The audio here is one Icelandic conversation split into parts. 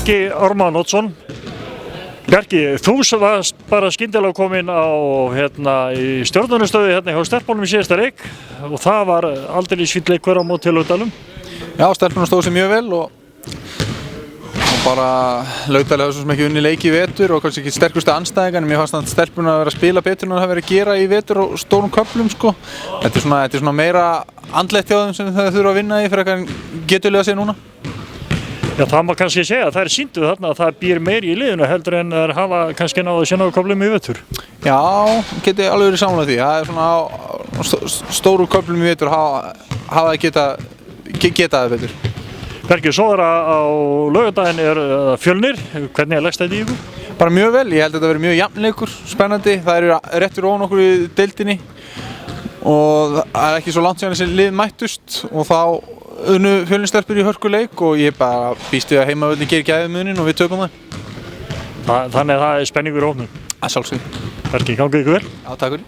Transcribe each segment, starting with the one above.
Bjarki Ármann Oddsson. Bjarki, þú varst bara skyndilega kominn á í stjórnunarstöðu hjá stelpunum í síðasta leik og það var aldeilis fínn leikur á móti Laugardalum. Já, stelpunum stóðu sig mjög vel og bara Laugardal hefur svo sem ekki unnið leik í vetur og kannski ekki sterkustu andstæðingar en mér fannst að stelpunum að vera að spila betur en það hafa verið að gera í vetur og stórum köflum sko. Þetta er svona meira andlegt hjá þeim sem þau þurfa að vinna í fyrir að getulega sig núna. Já, það má kannski segja að það sýndu þarna að það býr meiri í liðinu heldur en það hafa kannski náðu að sérna á köflum í vetur. Já, geti alveg verið sammála því. Það er svona á stóru köflum í vetur hafa að geta það betur. Bjarki, svo á laugardaginn Fjölnir. Hvernig leggst þetta í ykkur? Bara mjög vel. Ég held að þetta verið mjög jafn leikur, spennandi. Það eru rétt fyrir ofan okkur í deildinni og það er ekki svo langt síðan þessi lið mættust og þá unnu Fjölnir-stelpur í hörkuleik og ég bara býst við að heimavöllin gerir gæfumuninn og við tökum það. Þannig að það er spenningur í hópnum? Að sjálfsögðu. Bjarki, gangið ykkur vel? Já, takk fyrir.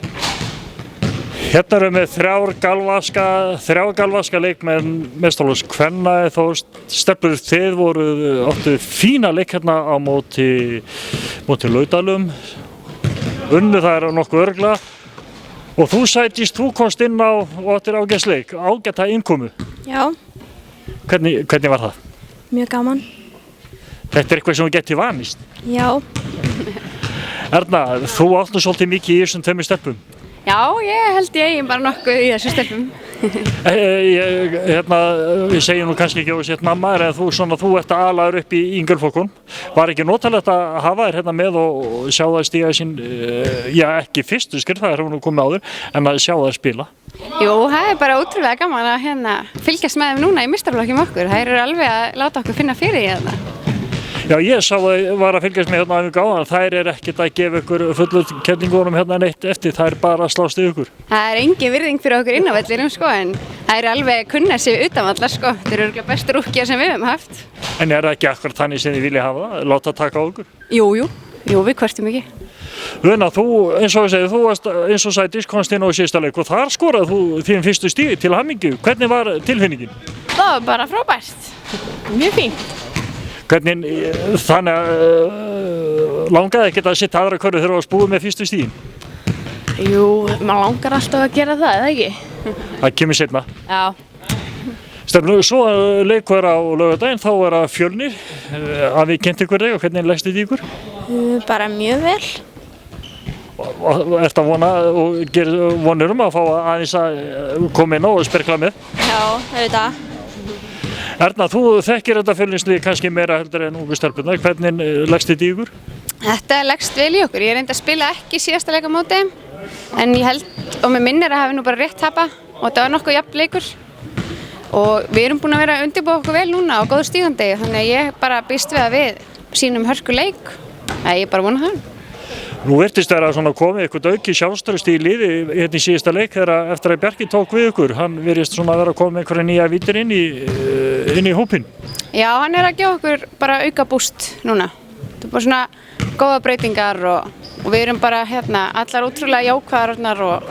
Hérna erum við þrjá galvaska leikmenn meistaraflokks kvenna. Þó stelpur þið áttu fína leik hérna á móti Laugardalum. Unnu það nokkuð örugglega. Og þú komst inn á og áttir ágætisleik, ágæta innkomu. Já. Hvernig var það? Mjög gaman. Þetta er eitthvað sem þú getur vanist? Já. Erna, þú átt nú svolítið mikið í þessum tveimur stelpum. Já, ég held ég eigin bara nokkuð í þessum stelpum. Við segjum nú kannski ekki að þú sért mamma, en þú ert alaður upp í yngreflokkum. Var ekki notalegt að hafa þér með og sjá það stíga sín, ekki fyrstu skref, það hefur nú komið áður, en að sjá það spila? Jú, það er bara ótrúlega gaman að fylgjast með þeim núna í meistaraflokki með okkur. Það eru alveg að láta okkur finna fyrir í þetta. Já, ég var að fylgjast með æfingu áðan, þær ekkert að gefa ykkur fullu kellingunum neitt eftir, þær bara að slást í ykkur. Það er engin virðing fyrir okkur inn á vellinum sko, en það eru alveg að kunna sig utanvallar sko. Þetta eru örugglega bestu rúkkjar sem við höfum haft. En það ekki akkurat þannig sem þið vilja hafa það, láta taka á ykkur? Jú, við kvartum ekki. Una, þú, eins og ég segi, þú varst eins og Sædís komst inn á síðasta leik og þar skoraði þú þín fyrstu stig til hamingju. Hvernig var tilfinningin? Það var bara frábært. Mjög fínt. Hvernig, þannig langaði ekkert að sitta aðra hverju þegar þú varst búið með fyrstu stigin? Jú, maður langar alltaf að gera það, eða ekki? Það kemur seinna. Já. Stefnu, svo leikur á laugardaginn, þá það Fjölnir. Hafið kynnt ykkur þig og hvernig leggst þetta í ykkur? Bara mjög vel. Og ertu að vona og gerir vonir að fá aðeins að koma inn og sperkla með? Já, auðvitað. Erna, þú þekkir þetta Fjölnirslið kannski meira heldur en ungu stelpurnar. Hvernig leggst þetta í ykkur? Þetta leggst vel í okkur. Ég reyndi að spila ekki síðasta leik á móti, en ég held og mig minnir að hafi nú bara rétt tapað og þetta var nokkuð jafn leikur. Og við erum búin að vera að undirbúa okkur vel núna á góðu stígandegi, þannig að ég bara býst við að við sýnum hörkuleik. Ég bara vona það. Nú virtist vera komið eitthvað aukið sjálfstraust í liði í síðasta leik þegar eftir að Bjarki tók við ykkur. Hann virðist vera að koma með einhverja nýja vítir inn í hópinn. Já, hann að gefa okkur bara auka búst núna. Þetta er bara svona góða breytingar og við erum bara allar ótrúlega jákvæðar og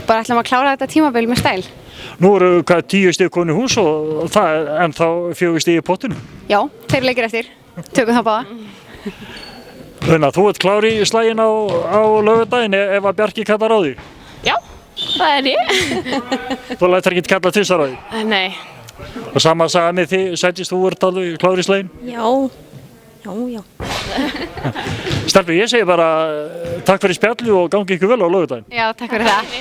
bara ætlum að klára þetta tímabil með stæl. Nú eru 10 stig komin í hús og það er ennþá 4 stig í pottinu. Já, 2 leikir eftir. Tökum það báða. Þannig að þú ert klár í slaginn á laugardaginn ef að Bjarki kallar á þig? Já, það er ég. Þú lætur ekki kalla tvisvar á þig? Nei. Og sama saga með þig, Sædís, þú ert alveg klár í slaginn? Já. Stelpur, ég segi bara takk fyrir spjalli og gangi ykkur vel á laugardaginn. Já, takk fyrir það.